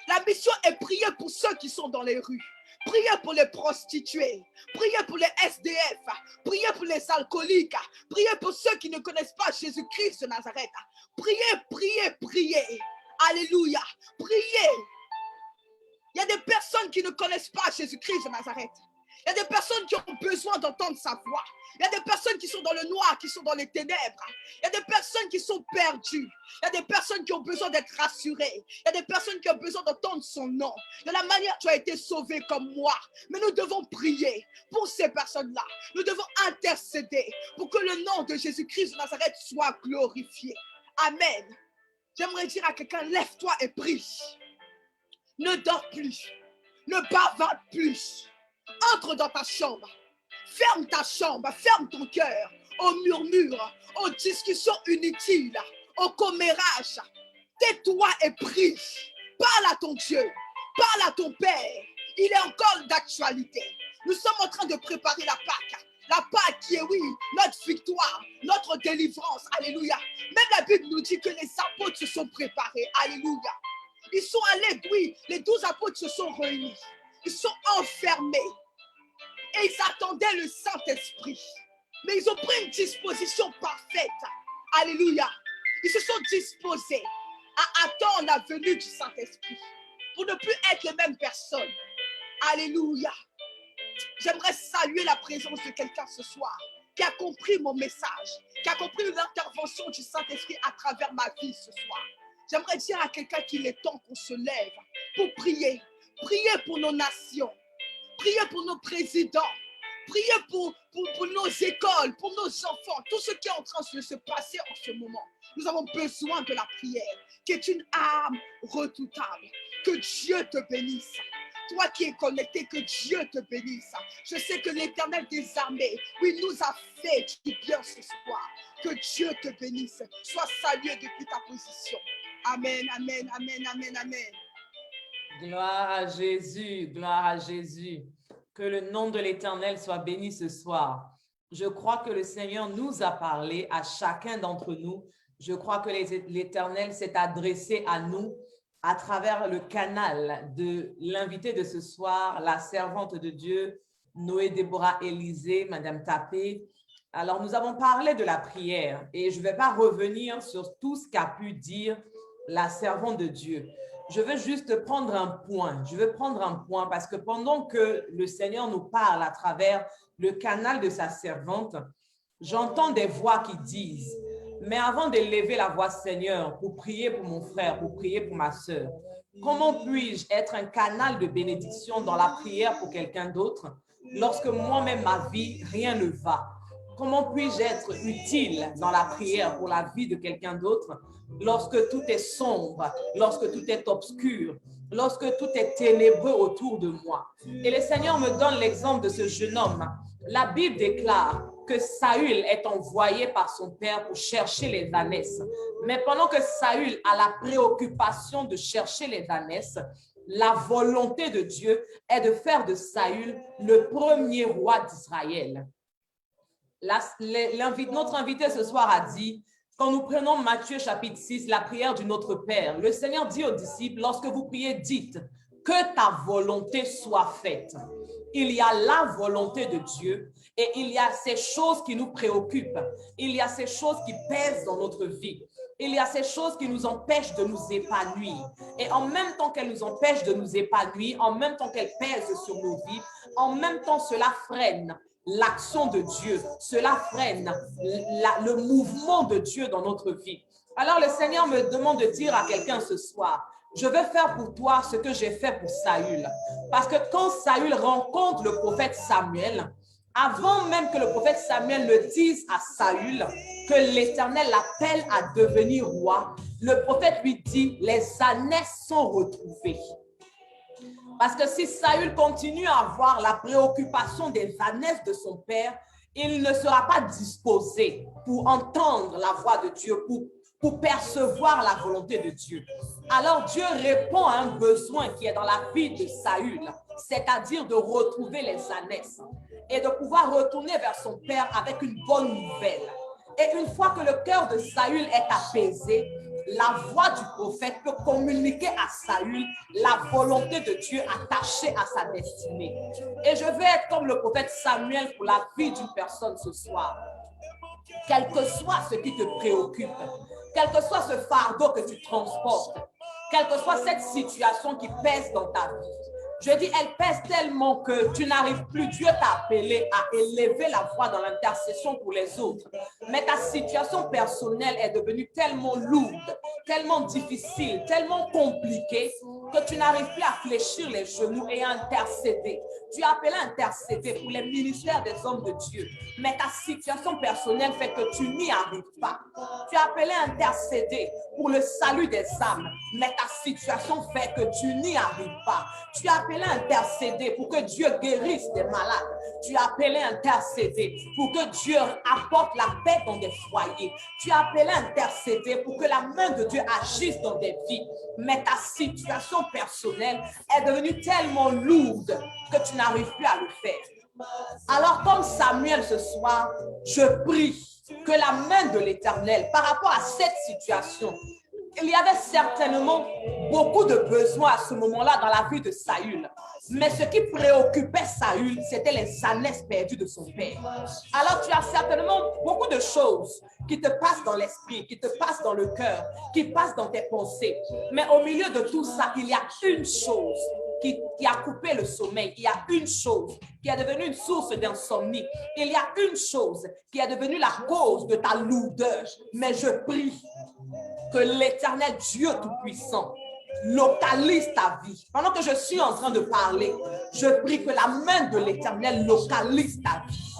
La mission est prier pour ceux qui sont dans les rues. Priez pour les prostituées. Priez pour les SDF. Priez pour les alcooliques. Priez pour ceux qui ne connaissent pas Jésus-Christ de Nazareth. Priez, priez, priez. Alléluia. Priez. Il y a des personnes qui ne connaissent pas Jésus-Christ de Nazareth. Il y a des personnes qui ont besoin d'entendre sa voix. Il y a des personnes qui sont dans le noir, qui sont dans les ténèbres. Il y a des personnes qui sont perdues. Il y a des personnes qui ont besoin d'être rassurées. Il y a des personnes qui ont besoin d'entendre son nom. De la manière tu as été sauvé comme moi. Mais nous devons prier pour ces personnes-là. Nous devons intercéder pour que le nom de Jésus-Christ de Nazareth soit glorifié. Amen. J'aimerais dire à quelqu'un, lève-toi et prie. Ne dors plus. Ne bavarde plus. Entre dans ta chambre. Ferme ta chambre, ferme ton cœur aux murmures, aux discussions inutiles, aux commérages. Tais-toi et prie. Parle à ton Dieu, parle à ton Père. Il est encore d'actualité. Nous sommes en train de préparer la Pâque. La Pâque qui est, oui, notre victoire, notre délivrance. Alléluia. Même la Bible nous dit que les apôtres se sont préparés. Alléluia. Ils sont allés, oui, les 12 apôtres se sont réunis. Ils sont enfermés. Et ils attendaient le Saint-Esprit. Mais ils ont pris une disposition parfaite. Alléluia. Ils se sont disposés à attendre la venue du Saint-Esprit. Pour ne plus être les mêmes personnes. Alléluia. J'aimerais saluer la présence de quelqu'un ce soir qui a compris mon message, qui a compris l'intervention du Saint-Esprit à travers ma vie ce soir. J'aimerais dire à quelqu'un qu'il est temps qu'on se lève pour prier. Prier pour nos nations. Priez pour nos présidents. Priez pour nos écoles, pour nos enfants. Tout ce qui est en train de se passer en ce moment. Nous avons besoin de la prière, qui est une arme redoutable. Que Dieu te bénisse. Toi qui es connecté, que Dieu te bénisse. Je sais que l'Éternel des armées, oui, nous a fait du bien ce soir. Que Dieu te bénisse. Sois salué depuis ta position. Amen, amen, amen, amen, amen. Gloire à Jésus, gloire à Jésus. Que le nom de l'Éternel soit béni ce soir. Je crois que le Seigneur nous a parlé à chacun d'entre nous. Je crois que l'Éternel s'est adressé à nous à travers le canal de l'invité de ce soir, la servante de Dieu, Noé Déborah Élisée, Madame Tapé. Alors, nous avons parlé de la prière et je ne vais pas revenir sur tout ce qu'a pu dire la servante de Dieu. Je veux juste prendre un point. Je veux prendre un point parce que pendant que le Seigneur nous parle à travers le canal de sa servante, j'entends des voix qui disent, mais avant d'élever la voix, Seigneur, pour prier pour mon frère, pour prier pour ma sœur, comment puis-je être un canal de bénédiction dans la prière pour quelqu'un d'autre lorsque moi-même, ma vie, rien ne va? Comment puis-je être utile dans la prière pour la vie de quelqu'un d'autre lorsque tout est sombre, lorsque tout est obscur, lorsque tout est ténébreux autour de moi? Et le Seigneur me donne l'exemple de ce jeune homme. La Bible déclare que Saül est envoyé par son père pour chercher les ânesses. Mais pendant que Saül a la préoccupation de chercher les ânesses, la volonté de Dieu est de faire de Saül le premier roi d'Israël. Notre invité ce soir a dit, quand nous prenons Matthieu chapitre 6, la prière du Notre Père, le Seigneur dit aux disciples, lorsque vous priez, dites que ta volonté soit faite. Il y a la volonté de Dieu et il y a ces choses qui nous préoccupent. Il y a ces choses qui pèsent dans notre vie. Il y a ces choses qui nous empêchent de nous épanouir. Et en même temps qu'elles nous empêchent de nous épanouir, en même temps qu'elles pèsent sur nos vies, en même temps cela freine l'action de Dieu, cela freine le mouvement de Dieu dans notre vie. Alors le Seigneur me demande de dire à quelqu'un ce soir, je vais faire pour toi ce que j'ai fait pour Saül. Parce que quand Saül rencontre le prophète Samuel, avant même que le prophète Samuel ne dise à Saül que l'Éternel l'appelle à devenir roi, le prophète lui dit, les ânesses sont retrouvées. Parce que si Saül continue à avoir la préoccupation des ânesses de son père, il ne sera pas disposé pour entendre la voix de Dieu, pour percevoir la volonté de Dieu. Alors Dieu répond à un besoin qui est dans la vie de Saül, c'est-à-dire de retrouver les ânesses et de pouvoir retourner vers son père avec une bonne nouvelle. Et une fois que le cœur de Saül est apaisé, la voix du prophète peut communiquer à Saül la volonté de Dieu attachée à sa destinée. Et je veux être comme le prophète Samuel pour la vie d'une personne ce soir. Quel que soit ce qui te préoccupe, quel que soit ce fardeau que tu transportes, quelle que soit cette situation qui pèse dans ta vie, je dis, elle pèse tellement que tu n'arrives plus. Dieu t'a appelé à élever la voix dans l'intercession pour les autres. Mais ta situation personnelle est devenue tellement lourde, tellement difficile, tellement compliquée que tu n'arrives plus à fléchir les genoux et à intercéder. Tu es appelé à intercéder pour les ministères des hommes de Dieu. Mais ta situation personnelle fait que tu n'y arrives pas. Tu es appelé à intercéder pour le salut des âmes. Mais ta situation fait que tu n'y arrives pas. Tu es appelé à intercéder pour que Dieu guérisse des malades. Tu es appelé à intercéder pour que Dieu apporte la paix dans des foyers. Tu es appelé à intercéder pour que la main de Dieu agisse dans des vies. Mais ta situation personnelle est devenue tellement lourde que tu n'arrives plus à le faire. Alors, comme Samuel ce soir, je prie que la main de l'Éternel, par rapport à cette situation, il y avait certainement beaucoup de besoins à ce moment-là dans la vie de Saül. Mais ce qui préoccupait Saül, c'était les ânesses perdues de son père. Alors tu as certainement beaucoup de choses qui te passent dans l'esprit, qui te passent dans le cœur, qui passent dans tes pensées. Mais au milieu de tout ça, il y a une chose qui a coupé le sommeil. Il y a une chose qui est devenue une source d'insomnie. Il y a une chose qui est devenue la cause de ta lourdeur. Mais je prie que l'Éternel Dieu Tout-Puissant localise ta vie. Pendant que je suis en train de parler, je prie que la main de l'Éternel localise ta vie.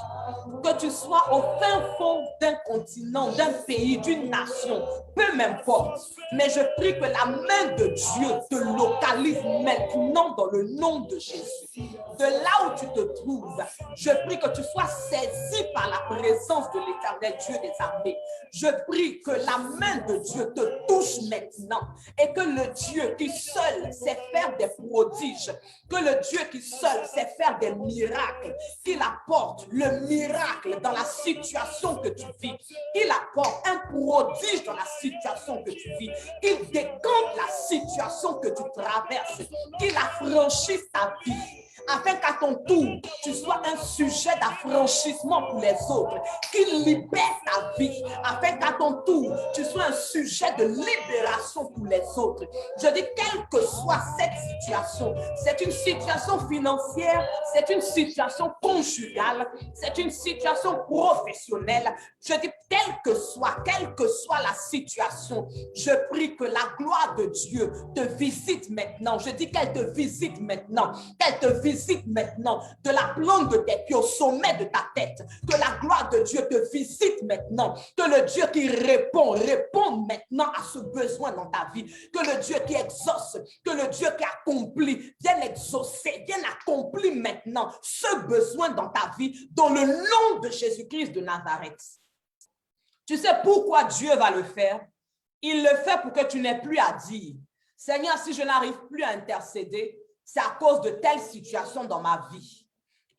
Que tu sois au fin fond d'un continent, d'un pays, d'une nation, peu m'importe. Mais je prie que la main de Dieu te localise maintenant dans le nom de Jésus. De là où tu te trouves, je prie que tu sois saisi par la présence de l'Éternel Dieu des armées. Je prie que la main de Dieu te touche maintenant et que le Dieu qui seul sait faire des prodiges, que le Dieu qui seul sait faire des miracles, qu'il apporte le miracle dans la situation que tu vis, qu'il apporte un prodige dans la situation que tu vis, qu'il décante la situation que tu traverses, qu'il affranchisse ta vie, afin qu'à ton tour, tu sois un sujet d'affranchissement pour les autres, qu'il libère ta vie, afin qu'à ton tour, tu sois un sujet de libération pour les autres. Je dis, quelle que soit cette situation, c'est une situation financière, c'est une situation conjugale, c'est une situation professionnelle. Je dis, quelle que soit la situation, je prie que la gloire de Dieu te visite maintenant. Je dis qu'elle te visite maintenant, qu'elle te visite maintenant de la plante de tes pieds au sommet de ta tête, que la gloire de Dieu te visite maintenant, que le Dieu qui réponde maintenant à ce besoin dans ta vie, que le Dieu qui exauce, que le Dieu qui accomplit, vienne exaucer, vienne accomplir maintenant ce besoin dans ta vie, dans le nom de Jésus-Christ de Nazareth. Tu sais pourquoi Dieu va le faire? Il le fait pour que tu n'aies plus à dire, Seigneur, si je n'arrive plus à intercéder, c'est à cause de telle situation dans ma vie.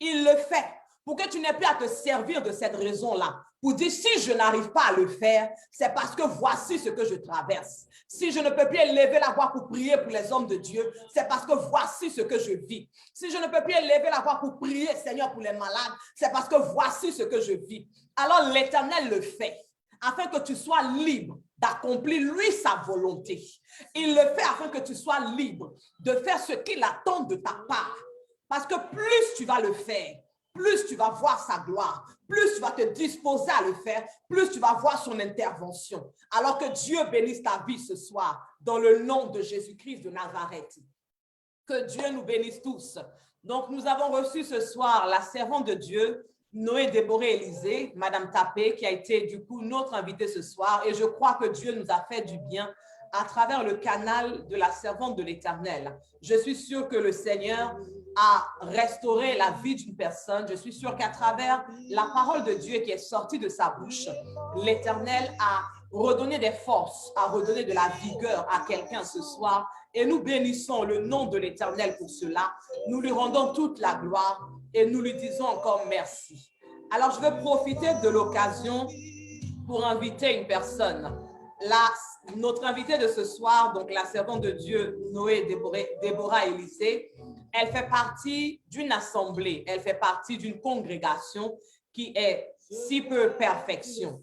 Il le fait pour que tu n'aies plus à te servir de cette raison-là. Pour dire, si je n'arrive pas à le faire, c'est parce que voici ce que je traverse. Si je ne peux plus élever la voix pour prier pour les hommes de Dieu, c'est parce que voici ce que je vis. Si je ne peux plus élever la voix pour prier, Seigneur, pour les malades, c'est parce que voici ce que je vis. Alors l'Éternel le fait, afin que tu sois libre d'accomplir lui sa volonté. Il le fait afin que tu sois libre de faire ce qu'il attend de ta part. Parce que plus tu vas le faire, plus tu vas voir sa gloire, plus tu vas te disposer à le faire, plus tu vas voir son intervention. Alors que Dieu bénisse ta vie ce soir, dans le nom de Jésus-Christ de Nazareth. Que Dieu nous bénisse tous. Donc, nous avons reçu ce soir la servante de Dieu, Noé Déboré Élisée, Madame Tapé, qui a été du coup notre invitée ce soir. Et je crois que Dieu nous a fait du bien à travers le canal de la servante de l'Éternel. Je suis sûre que le Seigneur a restauré la vie d'une personne. Je suis sûre qu'à travers la parole de Dieu qui est sortie de sa bouche, l'Éternel a redonné des forces, a redonné de la vigueur à quelqu'un ce soir. Et nous bénissons le nom de l'Éternel pour cela. Nous lui rendons toute la gloire et nous lui disons encore merci. Alors, je veux profiter de l'occasion pour inviter une personne. Notre invitée de ce soir, donc la servante de Dieu, Noé Déborah Élisée, elle fait partie d'une assemblée, elle fait partie d'une congrégation qui est si peu perfection.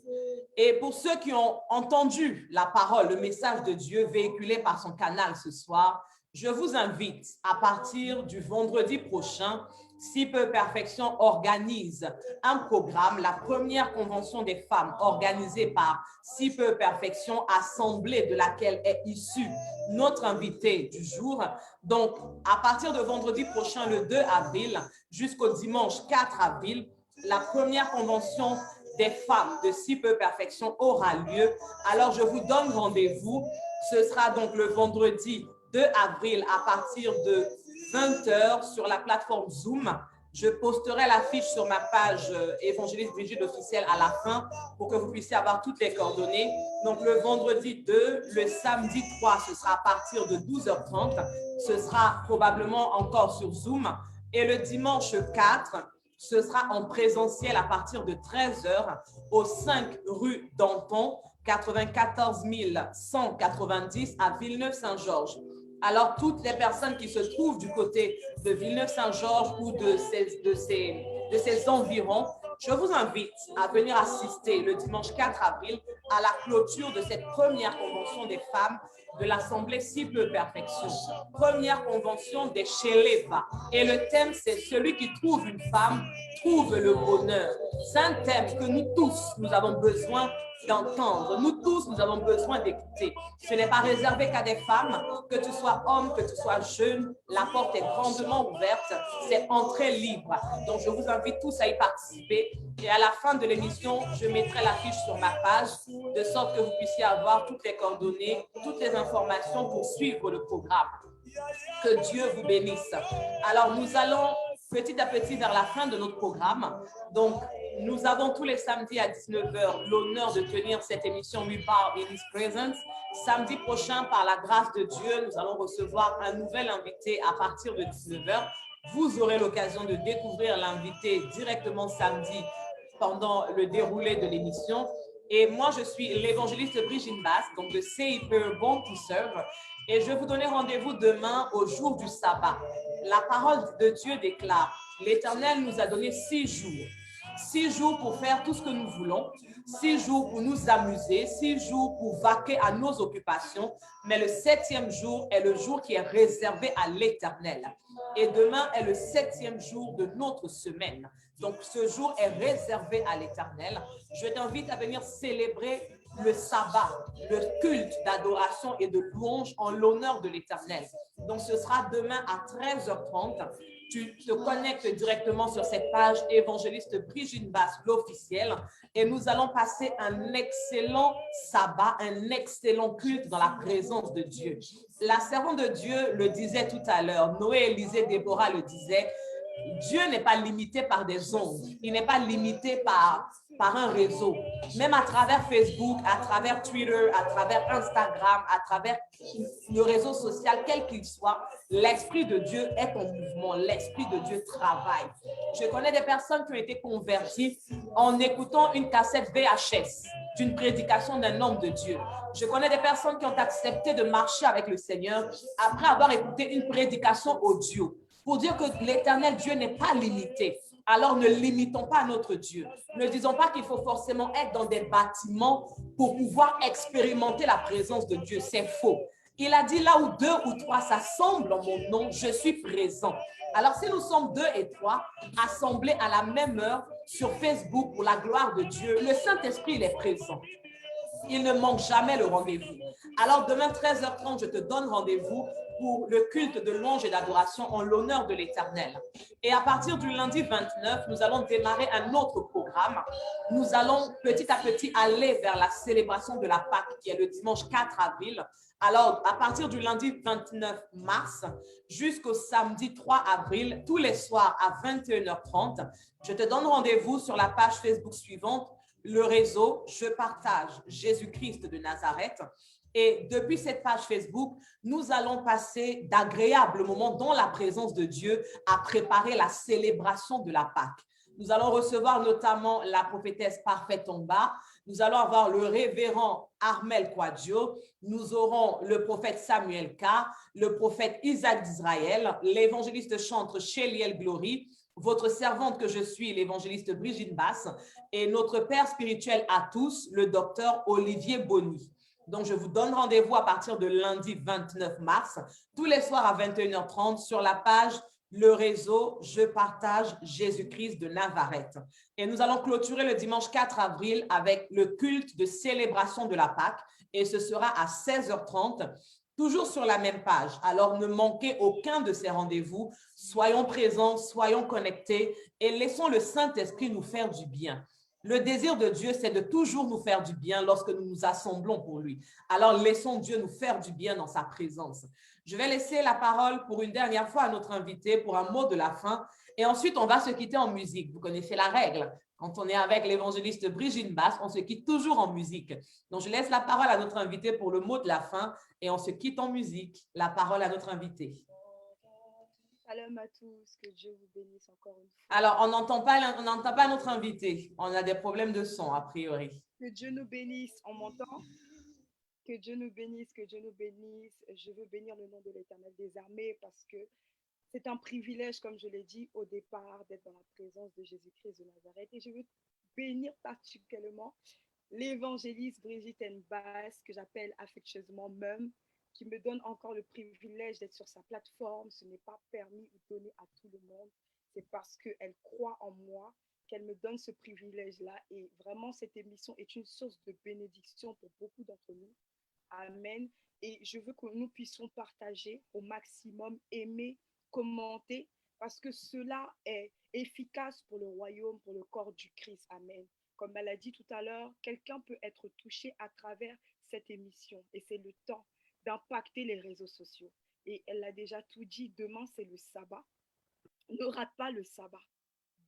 Et pour ceux qui ont entendu la parole, le message de Dieu véhiculé par son canal ce soir, je vous invite à partir du vendredi prochain, Si peu perfection organise un programme, la première convention des femmes organisée par Si peu perfection, assemblée de laquelle est issue notre invité du jour. Donc, à partir de vendredi prochain, le 2 avril, jusqu'au dimanche 4 avril, la première convention des femmes de Si peu perfection aura lieu. Alors, je vous donne rendez-vous. Ce sera donc le vendredi 2 avril à partir de 20h sur la plateforme Zoom. Je posterai l'affiche sur ma page Évangéliste Brigitte officielle à la fin pour que vous puissiez avoir toutes les coordonnées. Donc, le vendredi 2, le samedi 3, ce sera à partir de 12h30. Ce sera probablement encore sur Zoom. Et le dimanche 4, ce sera en présentiel à partir de 13h au 5 rue Danton, 94 190 à Villeneuve-Saint-Georges. Alors, toutes les personnes qui se trouvent du côté de Villeneuve-Saint-Georges ou de ces environs, je vous invite à venir assister le dimanche 4 avril à la clôture de cette première convention des femmes de l'Assemblée Si peu perfection. Première convention des Sheleva. Et le thème, c'est celui qui trouve une femme, trouve le bonheur. C'est un thème que nous tous, nous avons besoin d'entendre. Nous tous, nous avons besoin d'écouter. Ce n'est pas réservé qu'à des femmes, que tu sois homme, que tu sois jeune, la porte est grandement ouverte, c'est entrée libre. Donc, je vous invite tous à y participer. Et à la fin de l'émission, je mettrai l'affiche sur ma page, de sorte que vous puissiez avoir toutes les coordonnées, toutes les informations pour suivre le programme. Que Dieu vous bénisse. Alors, nous allons petit à petit vers la fin de notre programme. Donc, nous avons tous les samedis à 19h l'honneur de tenir cette émission We Bow in His Presence. Samedi prochain, par la grâce de Dieu, nous allons recevoir un nouvel invité à partir de 19h. Vous aurez l'occasion de découvrir l'invité directement samedi pendant le déroulé de l'émission. Et moi, je suis l'évangéliste Brigitte Basse, donc de CIPE Born to Serve. Et je vais vous donner rendez-vous demain au jour du sabbat. La parole de Dieu déclare, l'Éternel nous a donné 6 jours. 6 jours pour faire tout ce que nous voulons, 6 jours pour nous amuser, 6 jours pour vaquer à nos occupations, mais le 7e jour est le jour qui est réservé à l'Éternel. Et demain est le 7e jour de notre semaine. Donc, ce jour est réservé à l'Éternel. Je t'invite à venir célébrer le sabbat, le culte d'adoration et de louange en l'honneur de l'Éternel. Donc, ce sera demain à 13h30. Tu te connectes directement sur cette page évangéliste Brigitte Basse, l'officiel, et nous allons passer un excellent sabbat, un excellent culte dans la présence de Dieu. La servante de Dieu le disait tout à l'heure, Noé, Élisée, Déborah le disaient, Dieu n'est pas limité par des ondes, il n'est pas limité par un réseau. Même à travers Facebook, à travers Twitter, à travers Instagram, à travers le réseau social, quel qu'il soit, l'Esprit de Dieu est en mouvement, l'Esprit de Dieu travaille. Je connais des personnes qui ont été converties en écoutant une cassette VHS d'une prédication d'un homme de Dieu. Je connais des personnes qui ont accepté de marcher avec le Seigneur après avoir écouté une prédication audio. Pour dire que l'Éternel Dieu n'est pas limité. Alors ne limitons pas notre Dieu. Ne disons pas qu'il faut forcément être dans des bâtiments pour pouvoir expérimenter la présence de Dieu. C'est faux. Il a dit là où 2 ou 3 s'assemblent en mon nom, je suis présent. Alors si nous sommes 2 et 3 assemblés à la même heure sur Facebook pour la gloire de Dieu, le Saint-Esprit il est présent. Il ne manque jamais le rendez-vous. Alors demain 13h30, je te donne rendez-vous pour le culte de louange et d'adoration en l'honneur de l'Éternel. Et à partir du lundi 29, nous allons démarrer un autre programme. Nous allons petit à petit aller vers la célébration de la Pâque qui est le dimanche 4 avril. Alors, à partir du lundi 29 mars jusqu'au samedi 3 avril, tous les soirs à 21h30, je te donne rendez-vous sur la page Facebook suivante, le réseau Je partage Jésus-Christ de Nazareth. Et depuis cette page Facebook, nous allons passer d'agréables moments dans la présence de Dieu à préparer la célébration de la Pâque. Nous allons recevoir notamment la prophétesse Parfaite Tomba. Nous allons avoir le révérend Armel Quadio. Nous aurons le prophète Samuel K, le prophète Isaac d'Israël, l'évangéliste chantre Sheliel Glory, votre servante que je suis, l'évangéliste Brigitte Basse, et notre père spirituel à tous, le docteur Olivier Bonny. Donc, je vous donne rendez-vous à partir de lundi 29 mars, tous les soirs à 21h30 sur la page Le réseau Je partage Jésus-Christ de Nazareth. Et nous allons clôturer le dimanche 4 avril avec le culte de célébration de la Pâque et ce sera à 16h30. Toujours sur la même page. Alors, ne manquez aucun de ces rendez-vous. Soyons présents, soyons connectés et laissons le Saint-Esprit nous faire du bien. Le désir de Dieu, c'est de toujours nous faire du bien lorsque nous nous assemblons pour lui. Alors, laissons Dieu nous faire du bien dans sa présence. Je vais laisser la parole pour une dernière fois à notre invité pour un mot de la fin. Et ensuite, on va se quitter en musique. Vous connaissez la règle. Quand on est avec l'évangéliste Brigitte Basse, on se quitte toujours en musique. Donc, je laisse la parole à notre invité pour le mot de la fin et on se quitte en musique. La parole à notre invité. Shalom à tous, que Dieu vous bénisse encore une fois. Alors, on n'entend pas notre invité. On a des problèmes de son, a priori. Que Dieu nous bénisse, on m'entend? Que Dieu nous bénisse, que Dieu nous bénisse. Je veux bénir le nom de l'Éternel des armées parce que c'est un privilège, comme je l'ai dit au départ, d'être dans la présence de Jésus-Christ de Nazareth. Et je veux bénir particulièrement l'évangéliste Brigitte Basse, que j'appelle affectueusement Mum, qui me donne encore le privilège d'être sur sa plateforme. Ce n'est pas permis ou donné à tout le monde. C'est parce qu'elle croit en moi qu'elle me donne ce privilège-là. Et vraiment, cette émission est une source de bénédiction pour beaucoup d'entre nous. Amen. Et je veux que nous puissions partager au maximum, aimer, commenter, parce que cela est efficace pour le royaume, pour le corps du Christ. Amen. Comme elle a dit tout à l'heure, quelqu'un peut être touché à travers cette émission. Et c'est le temps d'impacter les réseaux sociaux. Et elle a déjà tout dit, demain c'est le sabbat. Ne rate pas le sabbat.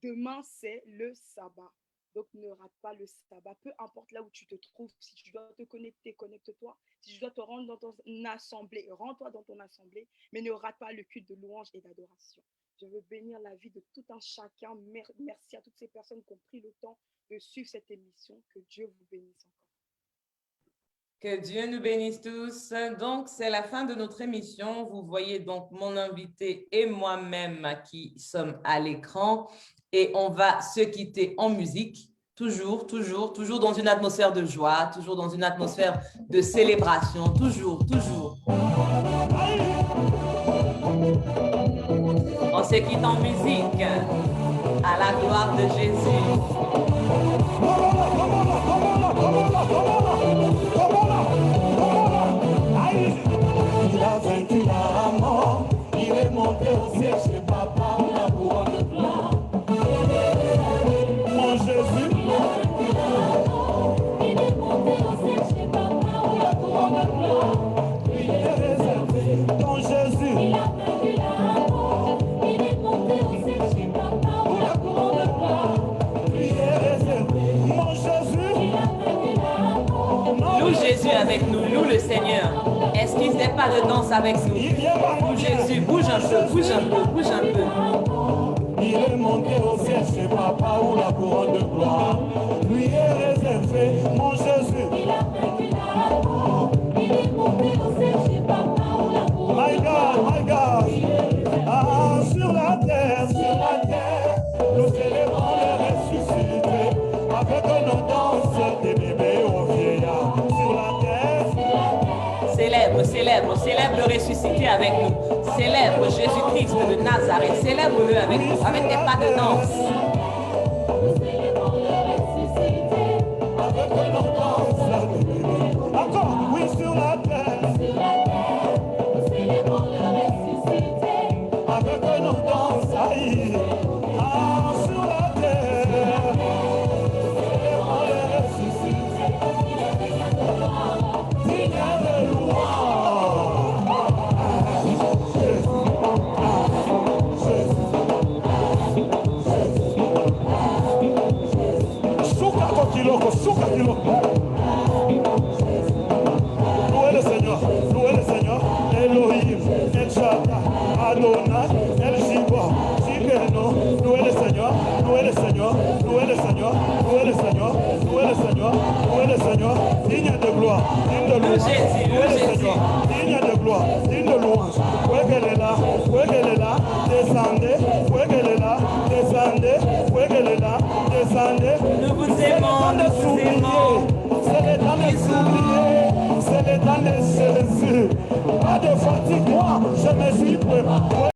Demain c'est le sabbat. Donc ne rate pas le sabbat. Peu importe là où tu te trouves, si tu dois te connecter, connecte-toi. Si tu dois te rendre dans ton assemblée, rends-toi dans ton assemblée. Mais ne rate pas le culte de louange et d'adoration. Je veux bénir la vie de tout un chacun. Merci à toutes ces personnes qui ont pris le temps de suivre cette émission. Que Dieu vous bénisse encore. Que Dieu nous bénisse tous. Donc, c'est la fin de notre émission. Vous voyez donc mon invité et moi-même qui sommes à l'écran. Et on va se quitter en musique. Toujours dans une atmosphère de joie, toujours dans une atmosphère de célébration. Toujours. On se quitte en musique. À la gloire de Jésus. Il a vaincu la mort, il est monté au ciel chez Papa, on a couronne de gloire. Mon Jésus, il a vaincu la mort, il est monté au ciel chez Papa, on a couronne de gloire. Il est réservé, ton Jésus, il a vaincu la mort, il est monté au ciel chez Papa, on a couronne de gloire. Il est réservé, mon Jésus, il a vaincu la mort. Loue Jésus avec nous, loue le Seigneur. Esquisse des pas de danse avec nous. Loue Jésus, bouge un peu. Il est monté au ciel chez Papa où la couronne de gloire lui est réservée, mon Jésus. Il a vaincu la mort, il est monté au ciel chez Papa où la couronne de gloire. My God. Ah, sur la terre, nous célébrons les ressuscités avec nos danses des bébés aux vieillards. Sur la terre, Célèbre le ressuscité avec nous. Célèbre Jésus-Christ de Nazareth. Célèbre-le avec nous, avec des pas de danse. nous célébrons les ressuscités avec nos danses des bébés. Encore, oui, sur la terre, nous célébrons les ressuscités avec nos danses. Aïe. Ah, sur la terre, nous célébrons les ressuscités. Digne de louange. Suka kiloko. Louez le Seigneur, Elohim, El Shaddai, Adonai, El Shiva, Shikeno. Louez le Seigneur, digne de gloire, digne de louange. Louez le Seigneur, digne de gloire, digne de louange. Fue qu'elle est là, descendez, fue qu'elle est là, descendez. Nous vous aimons, C'est les temps des souliers, c'est les temps des Jésus. Pas de fatigue, moi, je me suis préparé.